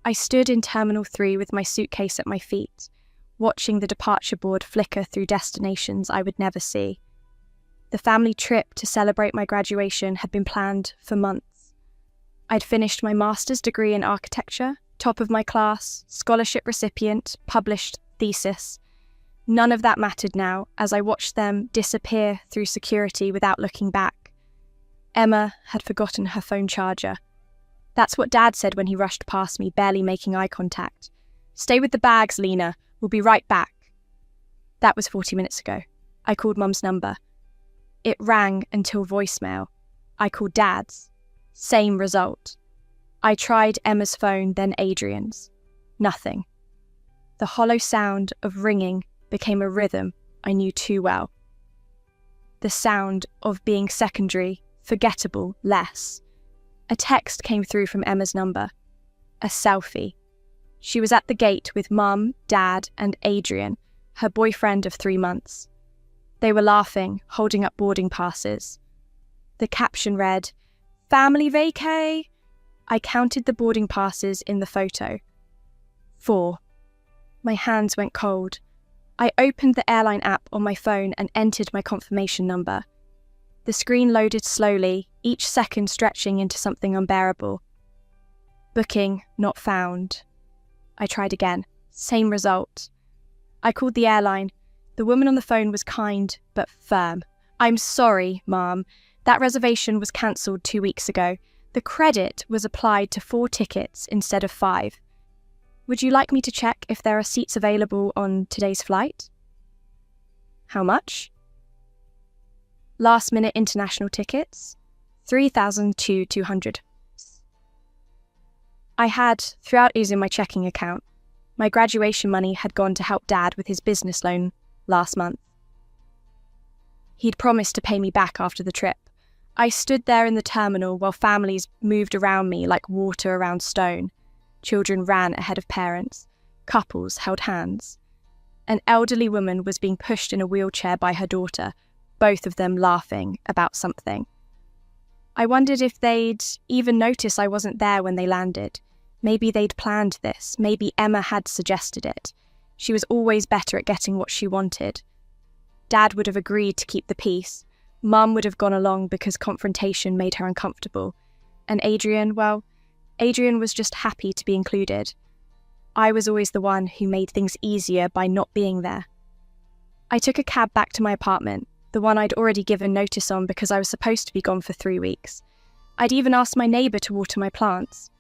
I stood in Terminal 3 with my suitcase at my feet, watching the departure board flicker through destinations I would never see. The family trip to celebrate my graduation had been planned for months. I'd finished my master's degree in architecture, top of my class, scholarship recipient, published thesis. None of that mattered now as I watched them disappear through security without looking back. Emma had forgotten her phone charger. That's what Dad said when he rushed past me, barely making eye contact. "Stay with the bags, Lena. We'll be right back." That was 40 minutes ago. I called Mum's number. It rang until voicemail. I called Dad's. Same result. I tried Emma's phone, then Adrian's. Nothing. The hollow sound of ringing became a rhythm I knew too well. The sound of being secondary, forgettable, less. A text came through from Emma's number. A selfie. She was at the gate with Mum, Dad, and Adrian, her boyfriend of 3 months. They were laughing, holding up boarding passes. The caption read, "Family vacay." I counted the boarding passes in the photo. 4. My hands went cold. I opened the airline app on my phone and entered my confirmation number. The screen loaded slowly, each second stretching into something unbearable. Booking not found. I tried again. Same result. I called the airline. The woman on the phone was kind but firm. "I'm sorry, Mom. That reservation was cancelled 2 weeks ago. The credit was applied to 4 tickets instead of 5. Would you like me to check if there are seats available on today's flight?" "How much?" "Last-minute international tickets, 3,200. I had, throughout using my checking account, my graduation money had gone to help Dad with his business loan last month. He'd promised to pay me back after the trip. I stood there in the terminal while families moved around me like water around stone. Children ran ahead of parents. Couples held hands. An elderly woman was being pushed in a wheelchair by her daughter, both of them laughing about something. I wondered if they'd even notice I wasn't there when they landed. Maybe they'd planned this. Maybe Emma had suggested it. She was always better at getting what she wanted. Dad would have agreed to keep the peace. Mum would have gone along because confrontation made her uncomfortable. And Adrian, well, Adrian was just happy to be included. I was always the one who made things easier by not being there. I took a cab back to my apartment, the one I'd already given notice on because I was supposed to be gone for 3 weeks. I'd even asked my neighbour to water my plants.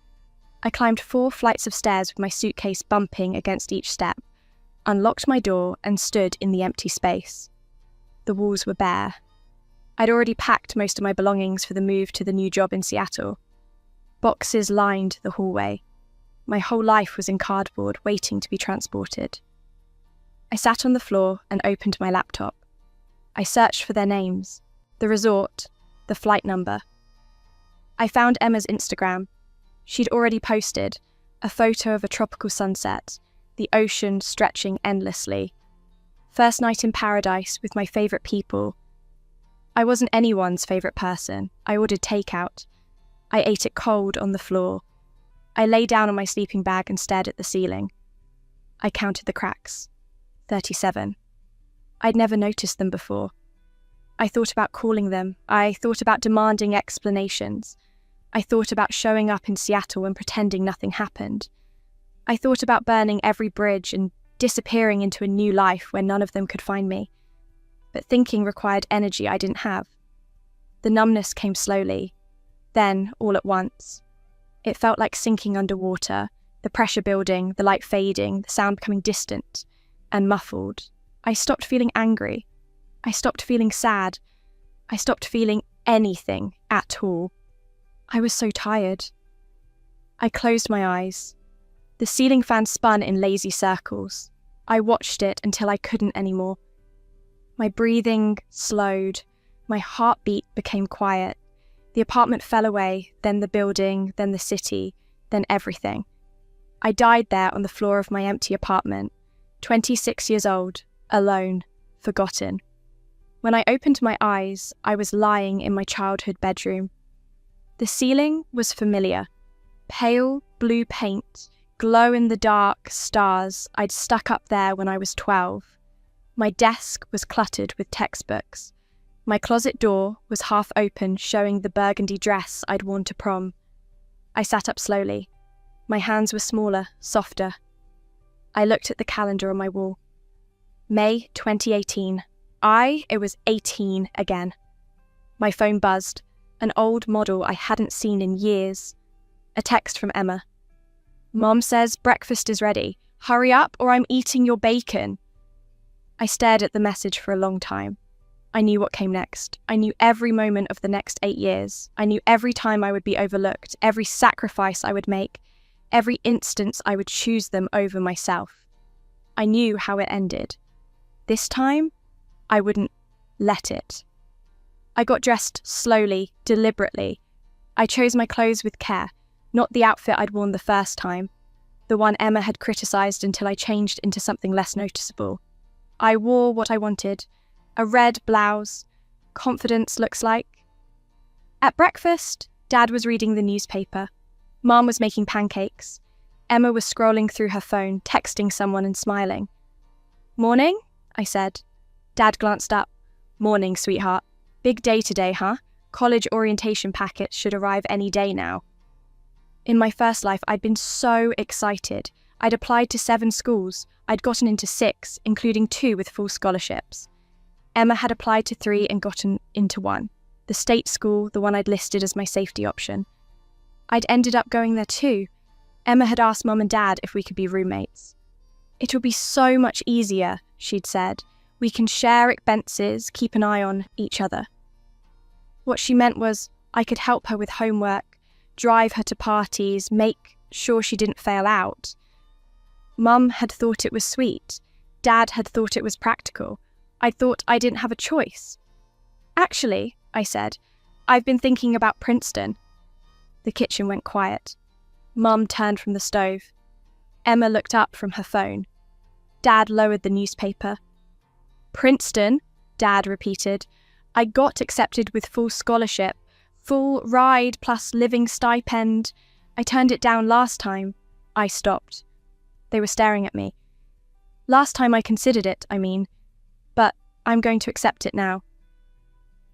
I climbed 4 flights of stairs with my suitcase bumping against each step, unlocked my door and stood in the empty space. The walls were bare. I'd already packed most of my belongings for the move to the new job in Seattle. Boxes lined the hallway. My whole life was in cardboard, waiting to be transported. I sat on the floor and opened my laptop. I searched for their names, the resort, the flight number. I found Emma's Instagram. She'd already posted a photo of a tropical sunset, the ocean stretching endlessly. First night in paradise with my favourite people. I wasn't anyone's favourite person. I ordered takeout. I ate it cold on the floor. I lay down on my sleeping bag and stared at the ceiling. I counted the cracks. 37. I'd never noticed them before. I thought about calling them. I thought about demanding explanations. I thought about showing up in Seattle and pretending nothing happened. I thought about burning every bridge and disappearing into a new life where none of them could find me. But thinking required energy I didn't have. The numbness came slowly. Then, all at once. It felt like sinking underwater, the pressure building, the light fading, the sound becoming distant and muffled. I stopped feeling angry. I stopped feeling sad. I stopped feeling anything at all. I was so tired. I closed my eyes. The ceiling fan spun in lazy circles. I watched it until I couldn't anymore. My breathing slowed. My heartbeat became quiet. The apartment fell away, then the building, then the city, then everything. I died there on the floor of my empty apartment, 26 years old, alone, forgotten. When I opened my eyes, I was lying in my childhood bedroom. The ceiling was familiar. Pale blue paint, glow-in-the-dark stars I'd stuck up there when I was 12. My desk was cluttered with textbooks. My closet door was half open, showing the burgundy dress I'd worn to prom. I sat up slowly. My hands were smaller, softer. I looked at the calendar on my wall. May 2018. It was 18 again. My phone buzzed, an old model I hadn't seen in years. A text from Emma. "Mom says breakfast is ready. Hurry up or I'm eating your bacon." I stared at the message for a long time. I knew what came next. I knew every moment of the next 8 years. I knew every time I would be overlooked, every sacrifice I would make, every instance I would choose them over myself. I knew how it ended. This time, I wouldn't let it. I got dressed slowly, deliberately. I chose my clothes with care, not the outfit I'd worn the first time, the one Emma had criticised until I changed into something less noticeable. I wore what I wanted, a red blouse. Confidence looks like. At breakfast, Dad was reading the newspaper. Mom was making pancakes. Emma was scrolling through her phone, texting someone and smiling. "Morning?" I said. Dad glanced up. "Morning, sweetheart. Big day today, huh? College orientation packets should arrive any day now." In my first life, I'd been so excited. I'd applied to 7 schools. I'd gotten into 6, including 2 with full scholarships. Emma had applied to 3 and gotten into 1, the state school, the one I'd listed as my safety option. I'd ended up going there too. Emma had asked Mum and Dad if we could be roommates. "It'll be so much easier," she'd said. "We can share expenses, keep an eye on each other." What she meant was I could help her with homework, drive her to parties, make sure she didn't fail out. Mum had thought it was sweet. Dad had thought it was practical. I thought I didn't have a choice. "Actually," I said, "I've been thinking about Princeton." The kitchen went quiet. Mum turned from the stove. Emma looked up from her phone. Dad lowered the newspaper. "Princeton," Dad repeated. "I got accepted with full scholarship, full ride plus living stipend. I turned it down last time." I stopped. They were staring at me. "Last time I considered it, I mean. But I'm going to accept it now."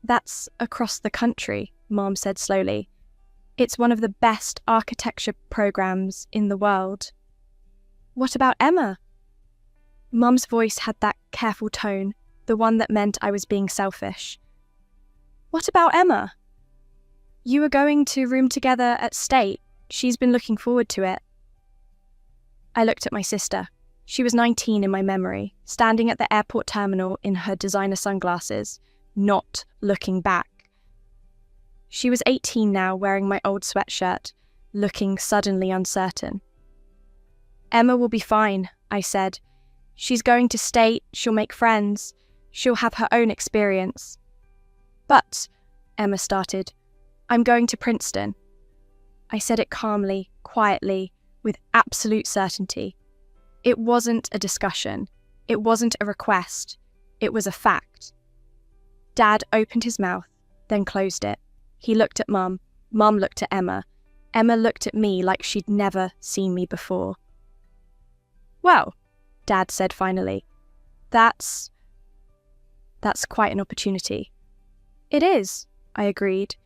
"That's across the country," Mom said slowly. "It's one of the best architecture programs in the world." "What about Emma?" Mum's voice had that careful tone, the one that meant I was being selfish. "What about Emma?" "You are going to room together at State. She's been looking forward to it." I looked at my sister. She was 19 in my memory, standing at the airport terminal in her designer sunglasses, not looking back. She was 18 now, wearing my old sweatshirt, looking suddenly uncertain. "Emma will be fine," I said. "She's going to State, she'll make friends, she'll have her own experience." "But," Emma started, "I'm going to Princeton." I said it calmly, quietly, with absolute certainty. It wasn't a discussion. It wasn't a request. It was a fact. Dad opened his mouth, then closed it. He looked at Mum. Mum looked at Emma. Emma looked at me like she'd never seen me before. "Well," Dad said finally, that's quite an opportunity." "It is," I agreed.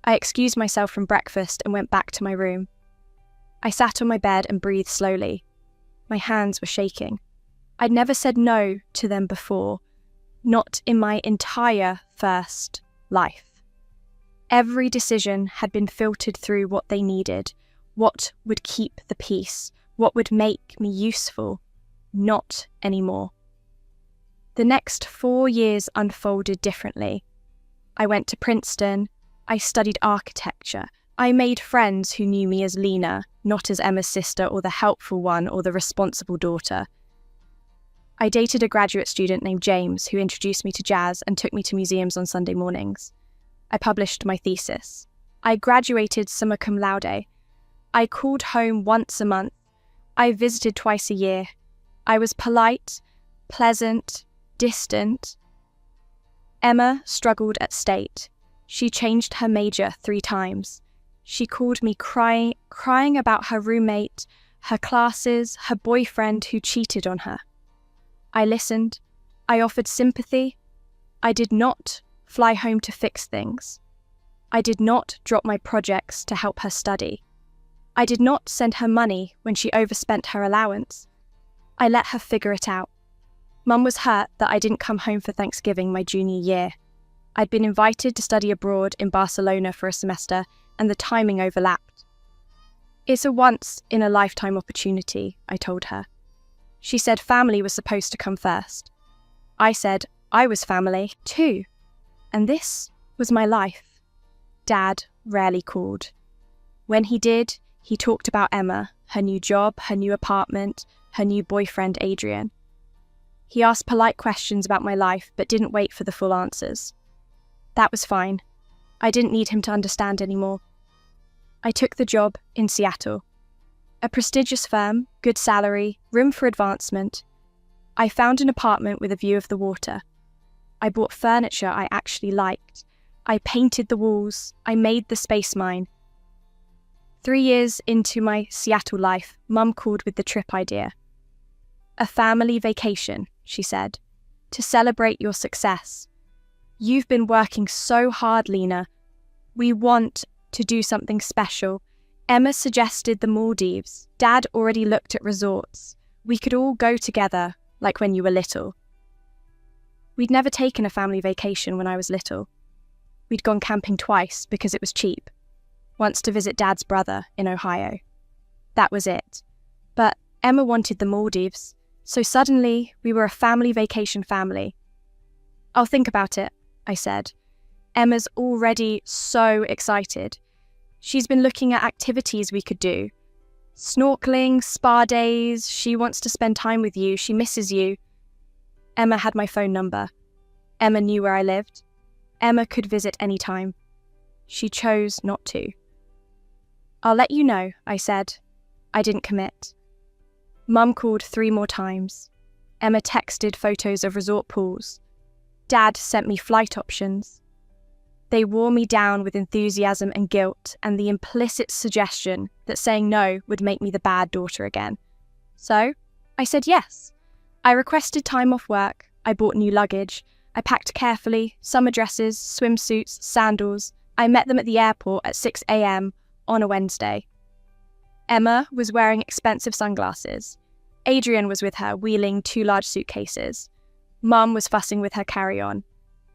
I excused myself from breakfast and went back to my room. I sat on my bed and breathed slowly. My hands were shaking. I'd never said no to them before, not in my entire first life. Every decision had been filtered through what they needed, what would keep the peace, what would make me useful. Not anymore. The next 4 years unfolded differently. I went to Princeton. I studied architecture. I made friends who knew me as Lena, not as Emma's sister or the helpful one or the responsible daughter. I dated a graduate student named James who introduced me to jazz and took me to museums on Sunday mornings. I published my thesis. I graduated summa cum laude. I called home once a month. I visited twice a year. I was polite, pleasant, distant. Emma struggled at State. She changed her major 3 times. She called me crying about her roommate, her classes, her boyfriend who cheated on her. I listened. I offered sympathy. I did not fly home to fix things. I did not drop my projects to help her study. I did not send her money when she overspent her allowance. I let her figure it out. Mum was hurt that I didn't come home for Thanksgiving my junior year. I'd been invited to study abroad in Barcelona for a semester, and the timing overlapped. It's a once-in-a-lifetime opportunity, I told her. She said family was supposed to come first. I said I was family too, and this was my life. Dad rarely called. When he did, he talked about Emma, her new job, her new apartment, her new boyfriend Adrian. He asked polite questions about my life, but didn't wait for the full answers. That was fine. I didn't need him to understand anymore. I took the job in Seattle. A prestigious firm, good salary, room for advancement. I found an apartment with a view of the water. I bought furniture I actually liked. I painted the walls. I made the space mine. 3 years into my Seattle life, Mum called with the trip idea. A family vacation, she said, to celebrate your success. You've been working so hard, Lena. We want to do something special. Emma suggested the Maldives. Dad already looked at resorts. We could all go together, like when you were little. We'd never taken a family vacation when I was little. We'd gone camping twice because it was cheap. Once to visit Dad's brother in Ohio. That was it. But Emma wanted the Maldives, so suddenly we were a family vacation family. I'll think about it, I said. Emma's already so excited. She's been looking at activities we could do. Snorkeling, spa days, she wants to spend time with you, she misses you. Emma had my phone number. Emma knew where I lived. Emma could visit any time. She chose not to. I'll let you know, I said. I didn't commit. Mum called 3 more times. Emma texted photos of resort pools. Dad sent me flight options. They wore me down with enthusiasm and guilt and the implicit suggestion that saying no would make me the bad daughter again. So, I said yes. I requested time off work. I bought new luggage. I packed carefully, summer dresses, swimsuits, sandals. I met them at the airport at 6 a.m. on a Wednesday. Emma was wearing expensive sunglasses. Adrian was with her, wheeling 2 large suitcases. Mum was fussing with her carry-on.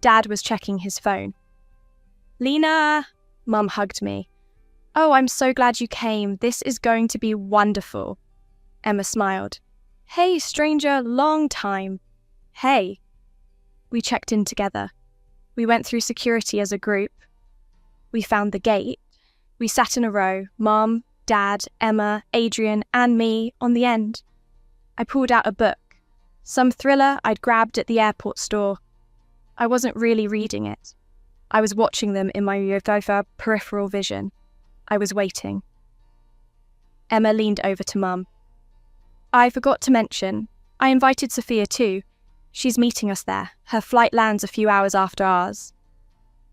Dad was checking his phone. Lena! Mum hugged me. Oh, I'm so glad you came. This is going to be wonderful. Emma smiled. Hey, stranger, long time. Hey. We checked in together. We went through security as a group. We found the gate. We sat in a row, Mum, Dad, Emma, Adrian, and me on the end. I pulled out a book, some thriller I'd grabbed at the airport store. I wasn't really reading it. I was watching them in my peripheral vision. I was waiting. Emma leaned over to Mum. I forgot to mention, I invited Sophia too. She's meeting us there. Her flight lands a few hours after ours.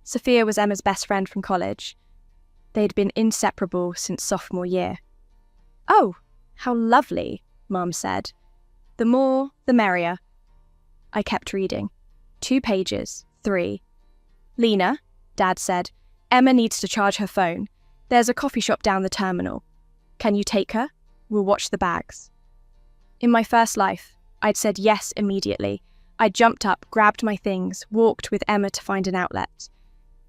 Sophia was Emma's best friend from college. They'd been inseparable since sophomore year. Oh, how lovely, Mum said. The more, the merrier. I kept reading. 2 pages, 3. Lena, Dad said, Emma needs to charge her phone. There's a coffee shop down the terminal. Can you take her? We'll watch the bags. In my first life, I'd said yes immediately. I jumped up, grabbed my things, walked with Emma to find an outlet.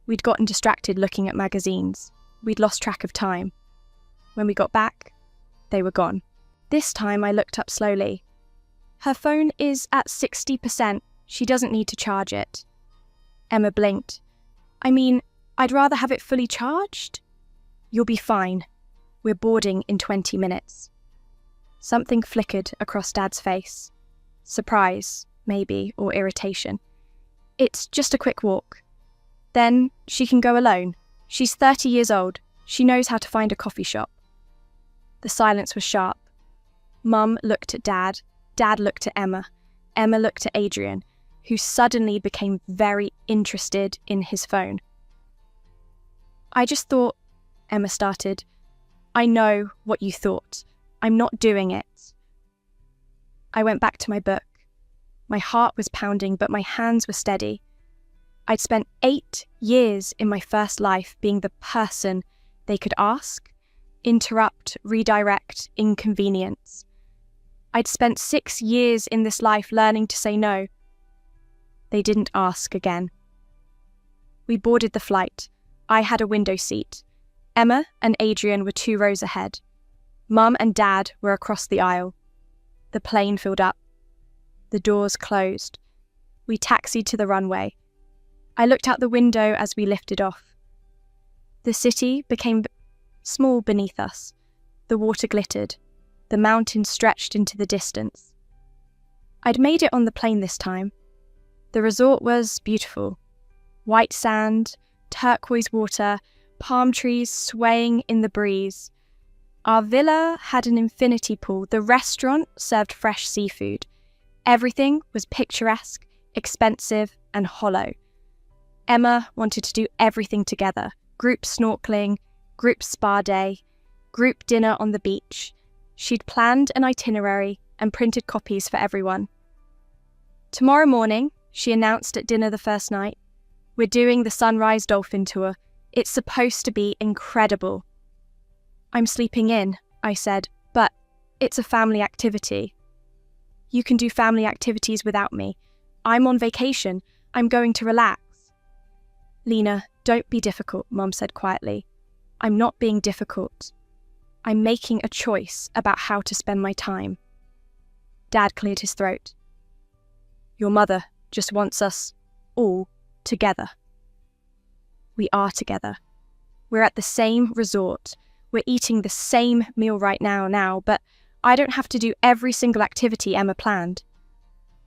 We'd gotten distracted looking at magazines. We'd lost track of time. When we got back, they were gone. This time I looked up slowly. Her phone is at 60%. She doesn't need to charge it. Emma blinked. I mean, I'd rather have it fully charged. You'll be fine. We're boarding in 20 minutes. Something flickered across Dad's face. Surprise, maybe, or irritation. It's just a quick walk. Then she can go alone. She's 30 years old. She knows how to find a coffee shop. The silence was sharp. Mum looked at Dad. Dad looked at Emma. Emma looked at Adrian, who suddenly became very interested in his phone. I just thought, Emma started. I know what you thought. I'm not doing it. I went back to my book. My heart was pounding, but my hands were steady. I'd spent 8 years in my first life being the person they could ask, interrupt, redirect, inconvenience. I'd spent 6 years in this life learning to say no. They didn't ask again. We boarded the flight. I had a window seat. Emma and Adrian were 2 rows ahead. Mum and Dad were across the aisle. The plane filled up. The doors closed. We taxied to the runway. I looked out the window as we lifted off. The city became small beneath us. The water glittered. The mountains stretched into the distance. I'd made it on the plane this time. The resort was beautiful. White sand, turquoise water, palm trees swaying in the breeze. Our villa had an infinity pool. The restaurant served fresh seafood. Everything was picturesque, expensive, and hollow. Emma wanted to do everything together. Group snorkeling, group spa day, group dinner on the beach. She'd planned an itinerary and printed copies for everyone. Tomorrow morning, she announced at dinner the first night, we're doing the Sunrise Dolphin Tour. It's supposed to be incredible. I'm sleeping in, I said, but it's a family activity. You can do family activities without me. I'm on vacation. I'm going to relax. Lena, don't be difficult, Mum said quietly. I'm not being difficult. I'm making a choice about how to spend my time. Dad cleared his throat. Your mother just wants us all together. We are together. We're at the same resort. We're eating the same meal right now, but I don't have to do every single activity Emma planned.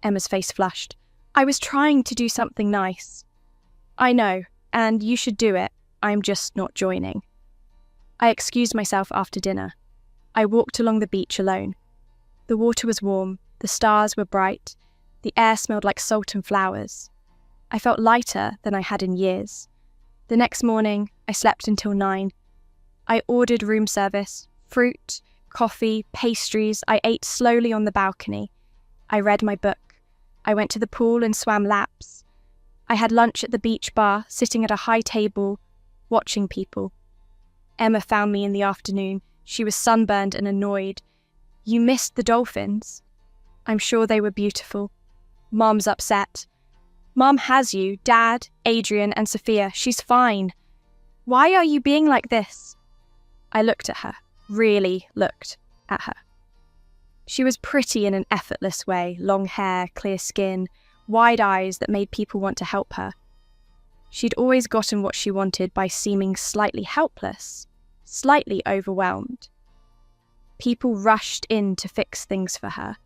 Emma's face flushed. I was trying to do something nice. I know, and you should do it. I'm just not joining. I excused myself after dinner. I walked along the beach alone. The water was warm, the stars were bright, the air smelled like salt and flowers. I felt lighter than I had in years. The next morning, I slept until 9. I ordered room service, fruit, coffee, pastries. I ate slowly on the balcony. I read my book. I went to the pool and swam laps. I had lunch at the beach bar, sitting at a high table, watching people. Emma found me in the afternoon. She was sunburned and annoyed. You missed the dolphins. I'm sure they were beautiful. Mom's upset. Mom has you, Dad, Adrian, and Sophia. She's fine. Why are you being like this? I looked at her, really looked at her. She was pretty in an effortless way, long hair, clear skin, wide eyes that made people want to help her. She'd always gotten what she wanted by seeming slightly helpless, slightly overwhelmed. People rushed in to fix things for her.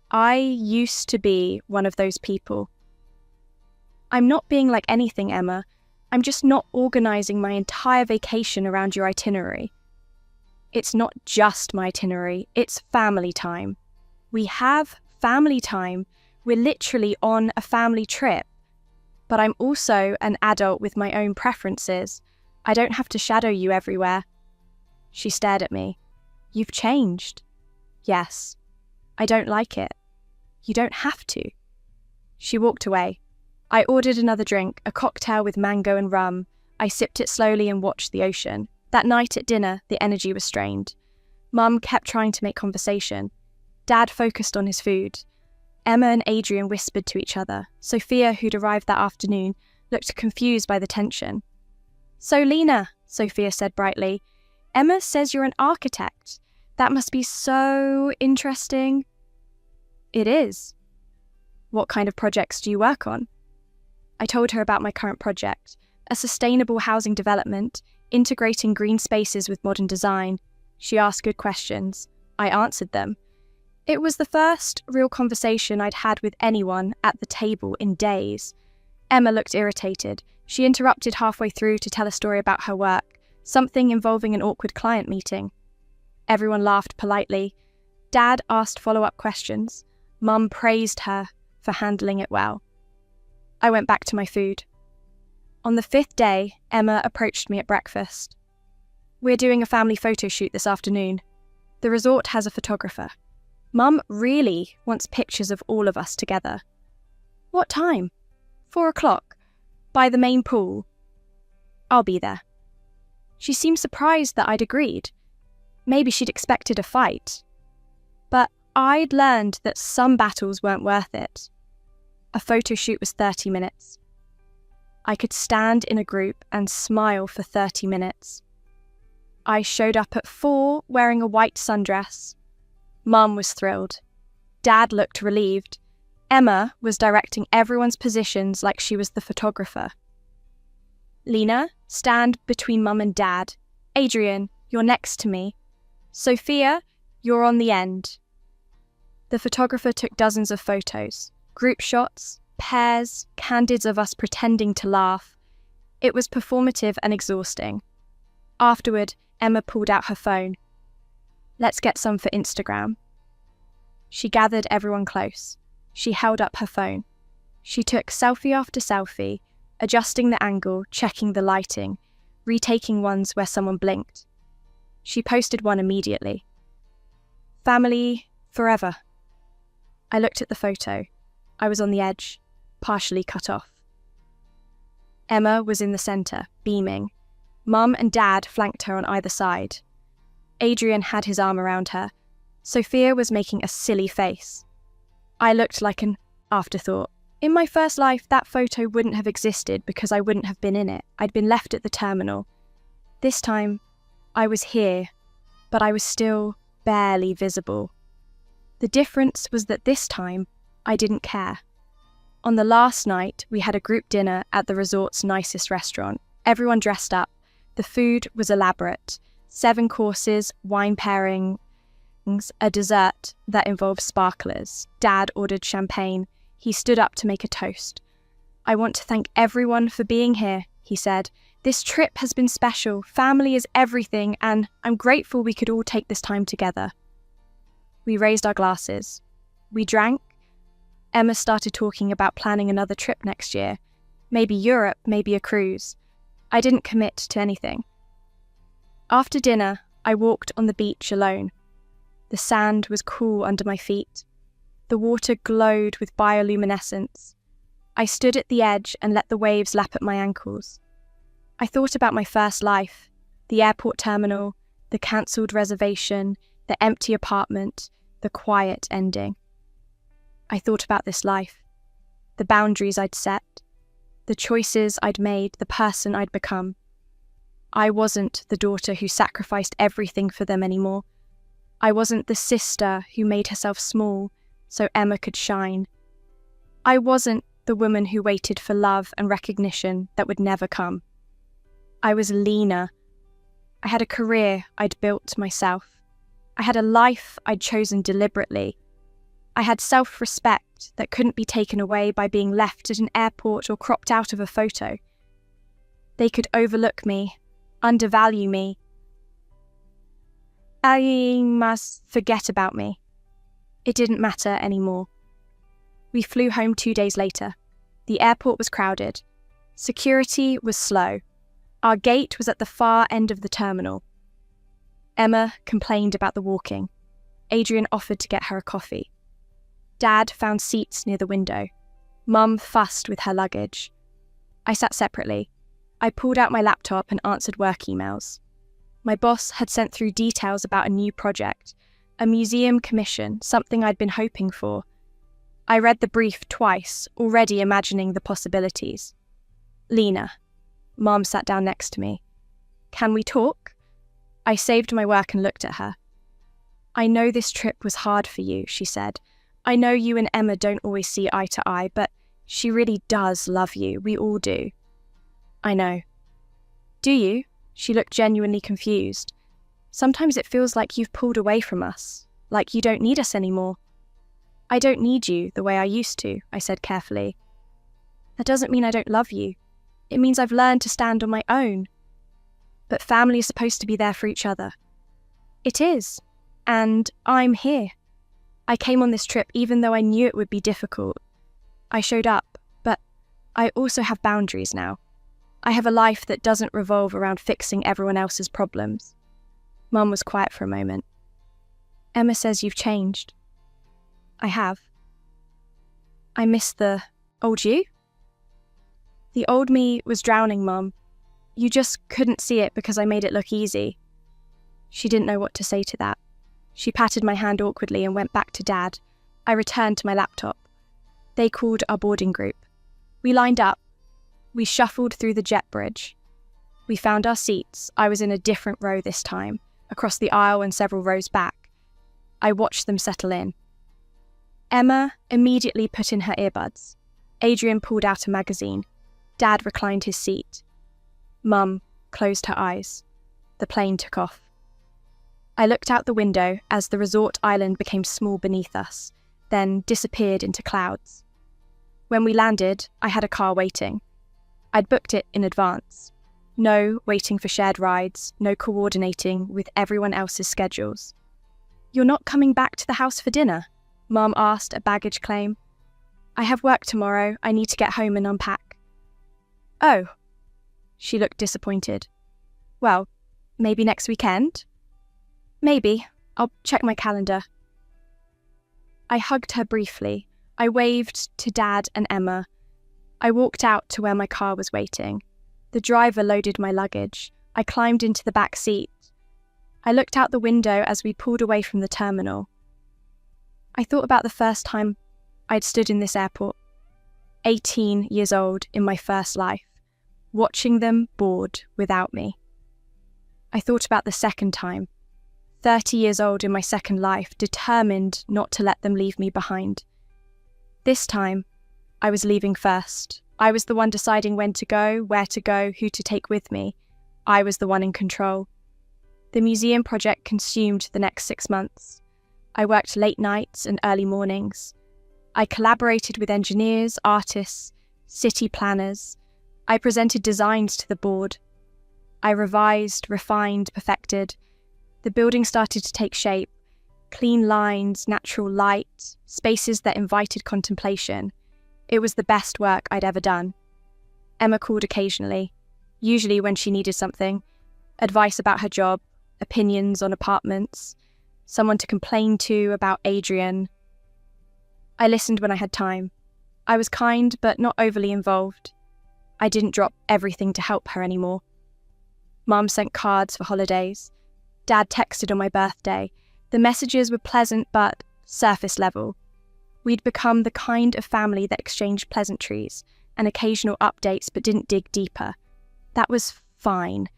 I used to be one of those people. I'm not being like anything, Emma. I'm just not organising my entire vacation around your itinerary. It's not just my itinerary, it's family time. We have family time. We're literally on a family trip. But I'm also an adult with my own preferences. I don't have to shadow you everywhere. She stared at me. You've changed. Yes. I don't like it. You don't have to. She walked away. I ordered another drink, a cocktail with mango and rum. I sipped it slowly and watched the ocean. That night at dinner, the energy was strained. Mum kept trying to make conversation. Dad focused on his food. Emma and Adrian whispered to each other. Sophia, who'd arrived that afternoon, looked confused by the tension. So Lena, Sophia said brightly, Emma says you're an architect. That must be so interesting. It is. What kind of projects do you work on? I told her about my current project, a sustainable housing development, integrating green spaces with modern design. She asked good questions. I answered them. It was the first real conversation I'd had with anyone at the table in days. Emma looked irritated. She interrupted halfway through to tell a story about her work, something involving an awkward client meeting. Everyone laughed politely. Dad asked follow-up questions. Mum praised her for handling it well. I went back to my food. On the 5th day, Emma approached me at breakfast. We're doing a family photo shoot this afternoon. The resort has a photographer. Mum really wants pictures of all of us together. What time? 4 o'clock. By the main pool. I'll be there. She seemed surprised that I'd agreed. Maybe she'd expected a fight. But I'd learned that some battles weren't worth it. A photo shoot was 30 minutes. I could stand in a group and smile for 30 minutes. I showed up at 4 wearing a white sundress. Mum was thrilled. Dad looked relieved. Emma was directing everyone's positions like she was the photographer. Lena, stand between Mum and Dad. Adrian, you're next to me. Sophia, you're on the end. The photographer took dozens of photos, group shots, pairs, candids of us pretending to laugh. It was performative and exhausting. Afterward, Emma pulled out her phone. Let's get some for Instagram. She gathered everyone close. She held up her phone. She took selfie after selfie, adjusting the angle, checking the lighting, retaking ones where someone blinked. She posted one immediately. Family forever. I looked at the photo. I was on the edge, partially cut off. Emma was in the centre, beaming. Mum and Dad flanked her on either side. Adrian had his arm around her. Sophia was making a silly face. I looked like an afterthought. In my first life, that photo wouldn't have existed because I wouldn't have been in it. I'd been left at the terminal. This time, I was here, but I was still barely visible. The difference was that this time, I didn't care. On the last night, we had a group dinner at the resort's nicest restaurant. Everyone dressed up. The food was elaborate. 7 courses, wine pairings, a dessert that involved sparklers. Dad ordered champagne. He stood up to make a toast. I want to thank everyone for being here, he said. This trip has been special. Family is everything, and I'm grateful we could all take this time together. We raised our glasses. We drank. Emma started talking about planning another trip next year. Maybe Europe, maybe a cruise. I didn't commit to anything. After dinner, I walked on the beach alone. The sand was cool under my feet. The water glowed with bioluminescence. I stood at the edge and let the waves lap at my ankles. I thought about my first life, the airport terminal, the cancelled reservation, the empty apartment, the quiet ending. I thought about this life, the boundaries I'd set, the choices I'd made, the person I'd become. I wasn't the daughter who sacrificed everything for them anymore. I wasn't the sister who made herself small so Emma could shine. I wasn't the woman who waited for love and recognition that would never come. I was Lena. I had a career I'd built myself. I had a life I'd chosen deliberately. I had self-respect that couldn't be taken away by being left at an airport or cropped out of a photo. They could overlook me, undervalue me. I must forget about me. It didn't matter anymore. We flew home 2 days later. The airport was crowded. Security was slow. Our gate was at the far end of the terminal. Emma complained about the walking. Adrian offered to get her a coffee. Dad found seats near the window. Mum fussed with her luggage. I sat separately. I pulled out my laptop and answered work emails. My boss had sent through details about a new project, a museum commission, something I'd been hoping for. I read the brief twice, already imagining the possibilities. Lena. Mom sat down next to me. Can we talk? I saved my work and looked at her. I know this trip was hard for you, she said. I know you and Emma don't always see eye to eye, but she really does love you. We all do. I know. Do you? She looked genuinely confused. Sometimes it feels like you've pulled away from us, like you don't need us anymore. I don't need you the way I used to, I said carefully. That doesn't mean I don't love you. It means I've learned to stand on my own. But family is supposed to be there for each other. It is. And I'm here. I came on this trip even though I knew it would be difficult. I showed up, but I also have boundaries now. I have a life that doesn't revolve around fixing everyone else's problems. Mum was quiet for a moment. Emma says you've changed. I have. I miss the old you. The old me was drowning, Mum. You just couldn't see it because I made it look easy. She didn't know what to say to that. She patted my hand awkwardly and went back to Dad. I returned to my laptop. They called our boarding group. We lined up. We shuffled through the jet bridge. We found our seats. I was in a different row this time, across the aisle and several rows back. I watched them settle in. Emma immediately put in her earbuds. Adrian pulled out a magazine. Dad reclined his seat. Mum closed her eyes. The plane took off. I looked out the window as the resort island became small beneath us, then disappeared into clouds. When we landed, I had a car waiting. I'd booked it in advance. No waiting for shared rides, no coordinating with everyone else's schedules. You're not coming back to the house for dinner? Mum asked at baggage claim. I have work tomorrow. I need to get home and unpack. Oh. She looked disappointed. Well, maybe next weekend? Maybe. I'll check my calendar. I hugged her briefly. I waved to Dad and Emma. I walked out to where my car was waiting. The driver loaded my luggage. I climbed into the back seat. I looked out the window as we pulled away from the terminal. I thought about the first time I'd stood in this airport, 18 years old in my first life, watching them board without me. I thought about the second time, 30 years old in my second life, determined not to let them leave me behind. This time, I was leaving first. I was the one deciding when to go, where to go, who to take with me. I was the one in control. The museum project consumed the next 6 months. I worked late nights and early mornings. I collaborated with engineers, artists, city planners. I presented designs to the board. I revised, refined, perfected. The building started to take shape. Clean lines, natural light, spaces that invited contemplation. It was the best work I'd ever done. Emma called occasionally, usually when she needed something. Advice about her job, opinions on apartments, someone to complain to about Adrian. I listened when I had time. I was kind but not overly involved. I didn't drop everything to help her anymore. Mum sent cards for holidays. Dad texted on my birthday. The messages were pleasant but surface level. We'd become the kind of family that exchanged pleasantries and occasional updates but didn't dig deeper. That was fine.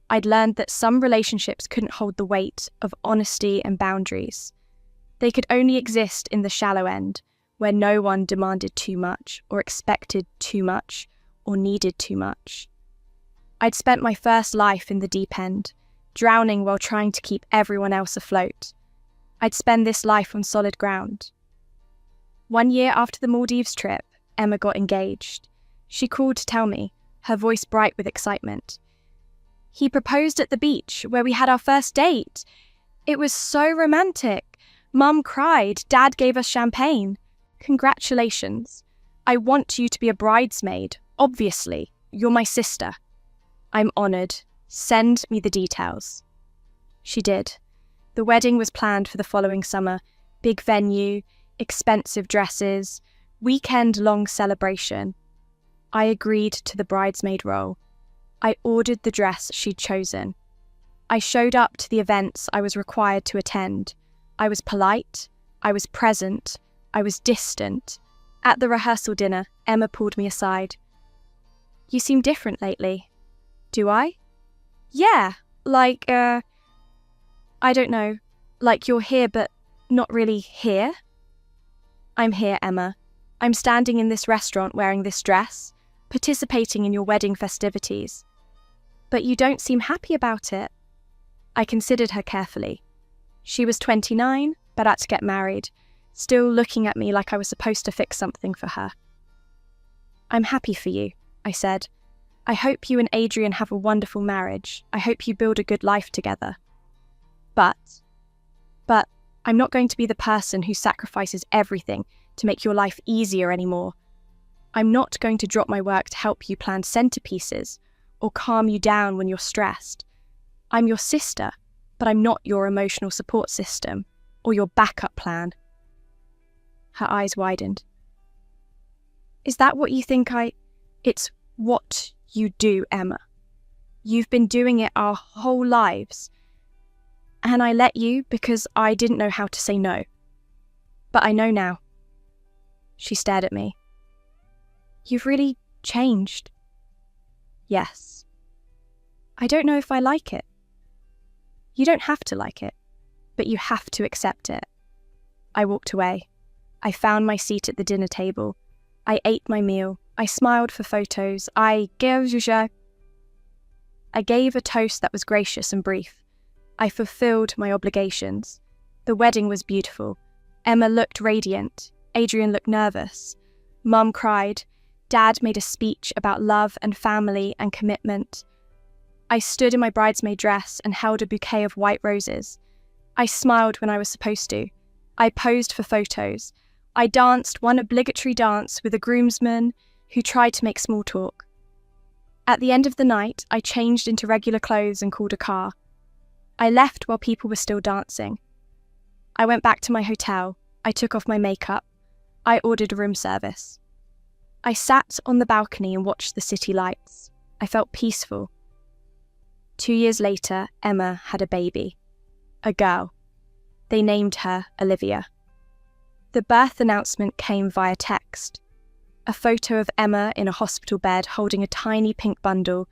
I'd learned that some relationships couldn't hold the weight of honesty and boundaries. They could only exist in the shallow end, where no one demanded too much, or expected too much, or needed too much. I'd spent my first life in the deep end, drowning while trying to keep everyone else afloat. I'd spend this life on solid ground. 1 year after the Maldives trip, Emma got engaged. She called to tell me, her voice bright with excitement. He proposed at the beach, where we had our first date. It was so romantic. Mum cried. Dad gave us champagne. Congratulations. I want you to be a bridesmaid, obviously. You're my sister. I'm honoured. Send me the details. She did. The wedding was planned for the following summer. Big venue, expensive dresses, weekend-long celebration. I agreed to the bridesmaid role. I ordered the dress she'd chosen. I showed up to the events I was required to attend. I was polite. I was present. I was distant. At the rehearsal dinner, Emma pulled me aside. You seem different lately. Do I? Yeah, like, I don't know, like you're here but not really here? I'm here, Emma. I'm standing in this restaurant wearing this dress, participating in your wedding festivities. But you don't seem happy about it. I considered her carefully. She was 29, about to get married, still looking at me like I was supposed to fix something for her. I'm happy for you, I said. I hope you and Adrian have a wonderful marriage. I hope you build a good life together. But I'm not going to be the person who sacrifices everything to make your life easier anymore. I'm not going to drop my work to help you plan centerpieces or calm you down when you're stressed. I'm your sister, but I'm not your emotional support system. or your backup plan. Her eyes widened. Is that what you think It's what you do, Emma. You've been doing it our whole lives. And I let you because I didn't know how to say no. But I know now. She stared at me. You've really changed. Yes. I don't know if I like it. You don't have to like it, but you have to accept it. I walked away. I found my seat at the dinner table. I ate my meal. I smiled for photos. I gave a toast that was gracious and brief. I fulfilled my obligations. The wedding was beautiful. Emma looked radiant. Adrian looked nervous. Mum cried. Dad made a speech about love and family and commitment. I stood in my bridesmaid dress and held a bouquet of white roses. I smiled when I was supposed to. I posed for photos. I danced one obligatory dance with a groomsman who tried to make small talk. At the end of the night, I changed into regular clothes and called a car. I left while people were still dancing. I went back to my hotel. I took off my makeup. I ordered room service. I sat on the balcony and watched the city lights. I felt peaceful. 2 years later, Emma had a baby. A girl. They named her Olivia. The birth announcement came via text. A photo of Emma in a hospital bed holding a tiny pink bundle,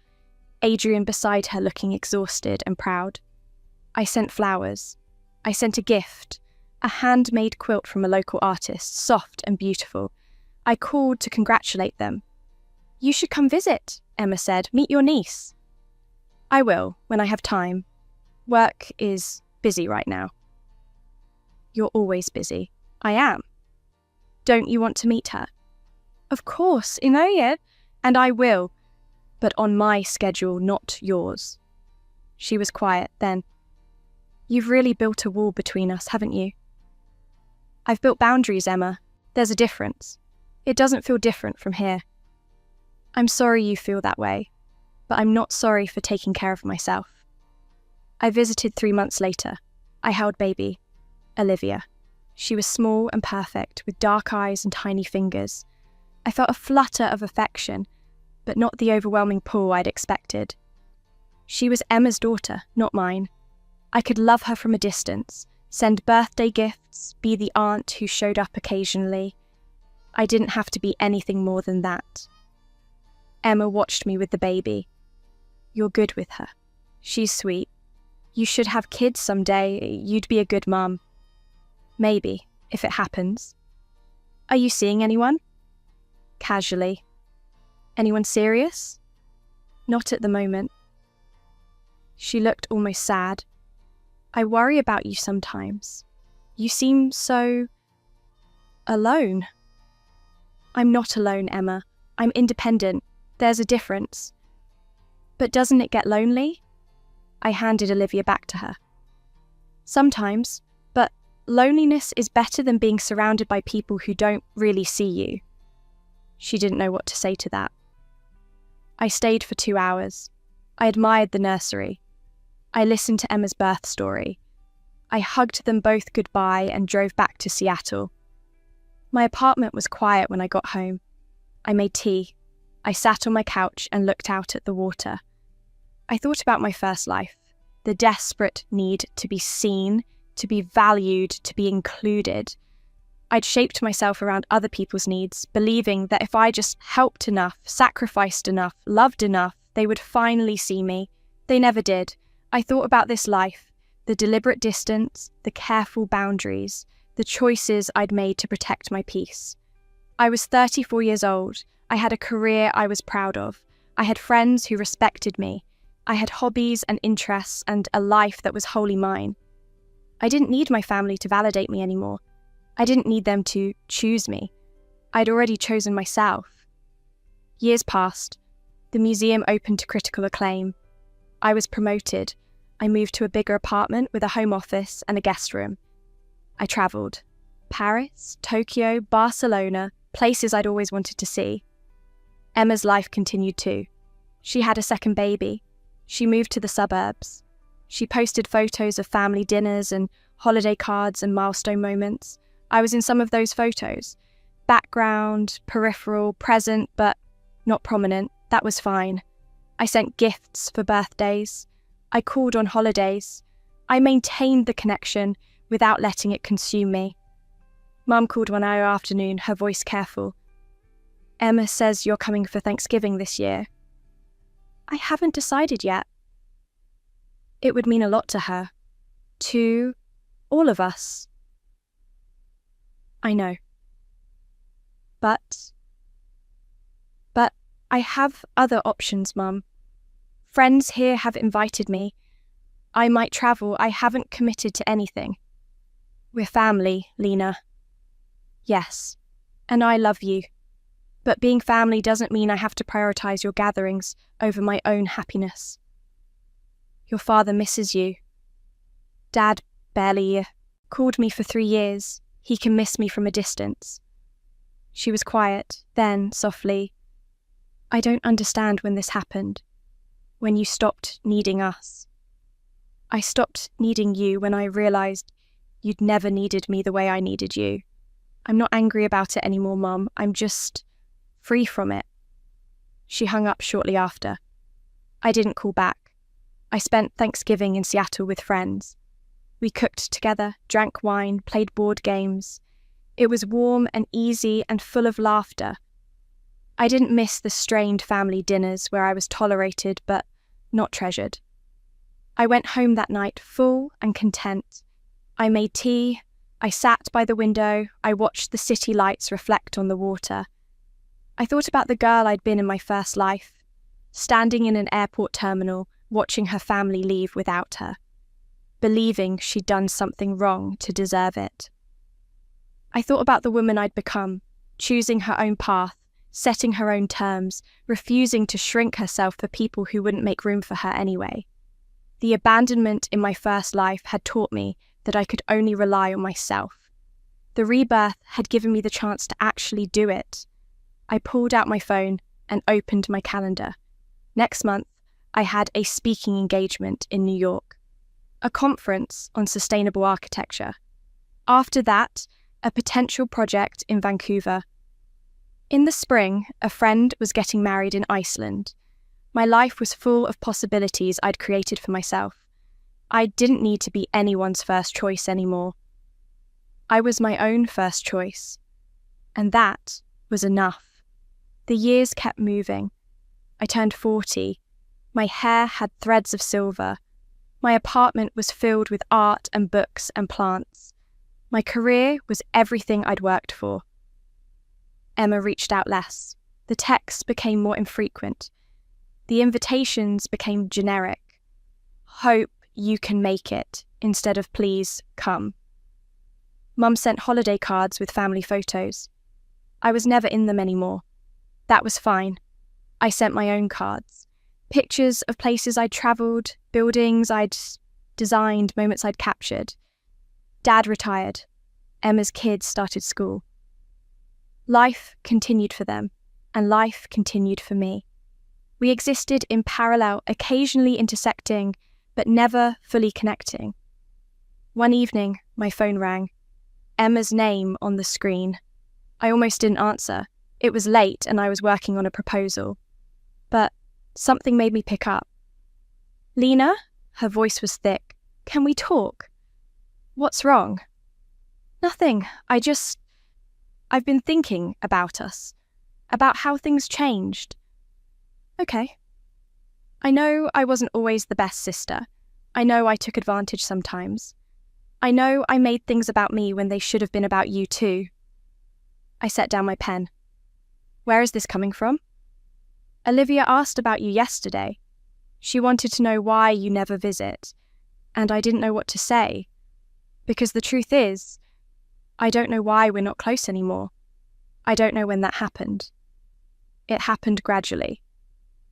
Adrian beside her looking exhausted and proud. I sent flowers. I sent a gift, a handmade quilt from a local artist, soft and beautiful. I called to congratulate them. You should come visit, Emma said. Meet your niece. I will, when I have time. Work is busy right now. You're always busy. I am. Don't you want to meet her? Of course, yeah. And I will, but on my schedule, not yours. She was quiet then. You've really built a wall between us, haven't you? I've built boundaries, Emma. There's a difference. It doesn't feel different from here. I'm sorry you feel that way, but I'm not sorry for taking care of myself. I visited 3 months later. I held baby, Olivia. She was small and perfect, with dark eyes and tiny fingers. I felt a flutter of affection, but not the overwhelming pull I'd expected. She was Emma's daughter, not mine. I could love her from a distance, send birthday gifts, be the aunt who showed up occasionally. I didn't have to be anything more than that. Emma watched me with the baby. You're good with her. She's sweet. You should have kids someday. You'd be a good mum. Maybe, if it happens. Are you seeing anyone? Casually. Anyone serious? Not at the moment. She looked almost sad. I worry about you sometimes. You seem so alone. I'm not alone, Emma. I'm independent. There's a difference. But doesn't it get lonely? I handed Olivia back to her. Sometimes, but loneliness is better than being surrounded by people who don't really see you. She didn't know what to say to that. I stayed for 2 hours. I admired the nursery. I listened to Emma's birth story. I hugged them both goodbye and drove back to Seattle. My apartment was quiet when I got home. I made tea. I sat on my couch and looked out at the water. I thought about my first life, the desperate need to be seen, to be valued, to be included. I'd shaped myself around other people's needs, believing that if I just helped enough, sacrificed enough, loved enough, they would finally see me. They never did. I thought about this life, the deliberate distance, the careful boundaries, the choices I'd made to protect my peace. I was 34 years old. I had a career I was proud of. I had friends who respected me. I had hobbies and interests and a life that was wholly mine. I didn't need my family to validate me anymore. I didn't need them to choose me. I'd already chosen myself. Years passed. The museum opened to critical acclaim. I was promoted. I moved to a bigger apartment with a home office and a guest room. I travelled. Paris, Tokyo, Barcelona, places I'd always wanted to see. Emma's life continued too. She had a second baby. She moved to the suburbs. She posted photos of family dinners and holiday cards and milestone moments. I was in some of those photos. Background, peripheral, present, but not prominent. That was fine. I sent gifts for birthdays. I called on holidays. I maintained the connection without letting it consume me. Mum called one afternoon, her voice careful. "Emma says you're coming for Thanksgiving this year." "I haven't decided yet." It would mean a lot to her. To all of us. I know. But I have other options, Mum. Friends here have invited me. I might travel. I haven't committed to anything. We're family, Lena. Yes, and I love you. But being family doesn't mean I have to prioritize your gatherings over my own happiness. Your father misses you. Dad barely called me for 3 years. He can miss me from a distance. She was quiet, then, softly, "I don't understand when this happened, when you stopped needing us. I stopped needing you when I realized you'd never needed me the way I needed you. I'm not angry about it anymore, Mum. I'm just free from it." She hung up shortly after. I didn't call back. I spent Thanksgiving in Seattle with friends. We cooked together, drank wine, played board games. It was warm and easy and full of laughter. I didn't miss the strained family dinners where I was tolerated but not treasured. I went home that night full and content. I made tea. I sat by the window. I watched the city lights reflect on the water. I thought about the girl I'd been in my first life, standing in an airport terminal, watching her family leave without her, believing she'd done something wrong to deserve it. I thought about the woman I'd become, choosing her own path, setting her own terms, refusing to shrink herself for people who wouldn't make room for her anyway. The abandonment in my first life had taught me that I could only rely on myself. The rebirth had given me the chance to actually do it. I pulled out my phone and opened my calendar. Next month, I had a speaking engagement in New York, a conference on sustainable architecture. After that, a potential project in Vancouver. In the spring, a friend was getting married in Iceland. My life was full of possibilities I'd created for myself. I didn't need to be anyone's first choice anymore. I was my own first choice. And that was enough. The years kept moving. I turned 40. My hair had threads of silver. My apartment was filled with art and books and plants. My career was everything I'd worked for. Emma reached out less. The texts became more infrequent. The invitations became generic. Hope you can make it, instead of please come. Mum sent holiday cards with family photos. I was never in them anymore. That was fine. I sent my own cards. Pictures of places I'd travelled, buildings I'd designed, moments I'd captured. Dad retired. Emma's kids started school. Life continued for them, and life continued for me. We existed in parallel, occasionally intersecting, but never fully connecting. One evening, my phone rang. Emma's name on the screen. I almost didn't answer. It was late and I was working on a proposal. But something made me pick up. "Lena?" Her voice was thick. "Can we talk?" "What's wrong?" "Nothing. I've been thinking about us. About how things changed." "Okay." "I know I wasn't always the best sister. I know I took advantage sometimes. I know I made things about me when they should have been about you too." I set down my pen. "Where is this coming from?" "Olivia asked about you yesterday. She wanted to know why you never visit, and I didn't know what to say. Because the truth is, I don't know why we're not close anymore. I don't know when that happened. It happened gradually,"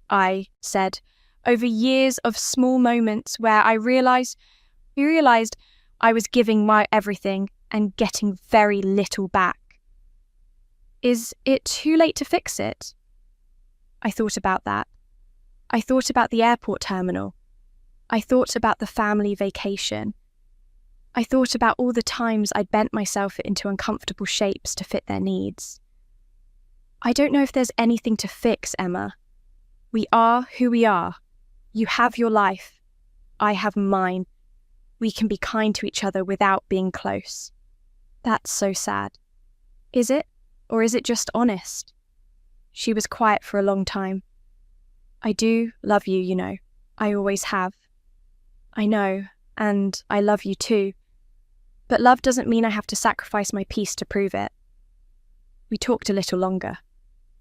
I said, over years of small moments where I realized I was giving my everything and getting very little back. Is it too late to fix it? I thought about that. I thought about the airport terminal. I thought about the family vacation. I thought about all the times I'd bent myself into uncomfortable shapes to fit their needs. I don't know if there's anything to fix, Emma. We are who we are. You have your life. I have mine. We can be kind to each other without being close. That's so sad. Is it? Or is it just honest? She was quiet for a long time. I do love you, you know. I always have. I know, and I love you too. But love doesn't mean I have to sacrifice my peace to prove it. We talked a little longer.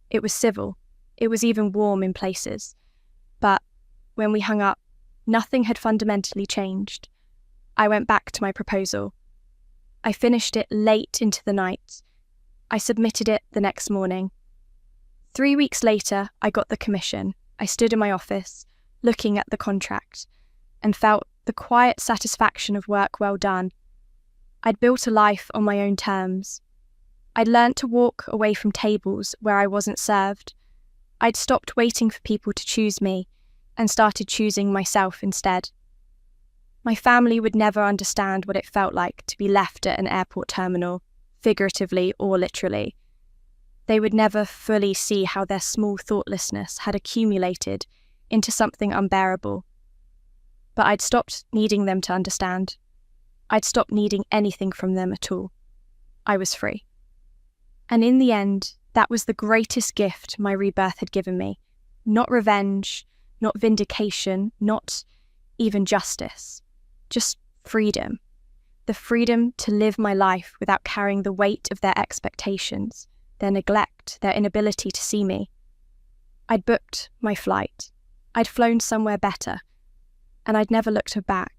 It was civil. It was even warm in places. But when we hung up, nothing had fundamentally changed. I went back to my proposal. I finished it late into the night. I submitted it the next morning. 3 weeks later, I got the commission. I stood in my office, looking at the contract, and felt the quiet satisfaction of work well done. I'd built a life on my own terms. I'd learnt to walk away from tables where I wasn't served. I'd stopped waiting for people to choose me and started choosing myself instead. My family would never understand what it felt like to be left at an airport terminal, figuratively or literally. They would never fully see how their small thoughtlessness had accumulated into something unbearable. But I'd stopped needing them to understand. I'd stopped needing anything from them at all. I was free. And in the end, that was the greatest gift my rebirth had given me. Not revenge, not vindication, not even justice. Just freedom. The freedom to live my life without carrying the weight of their expectations, their neglect, their inability to see me. I'd booked my flight. I'd flown somewhere better, and I'd never looked back.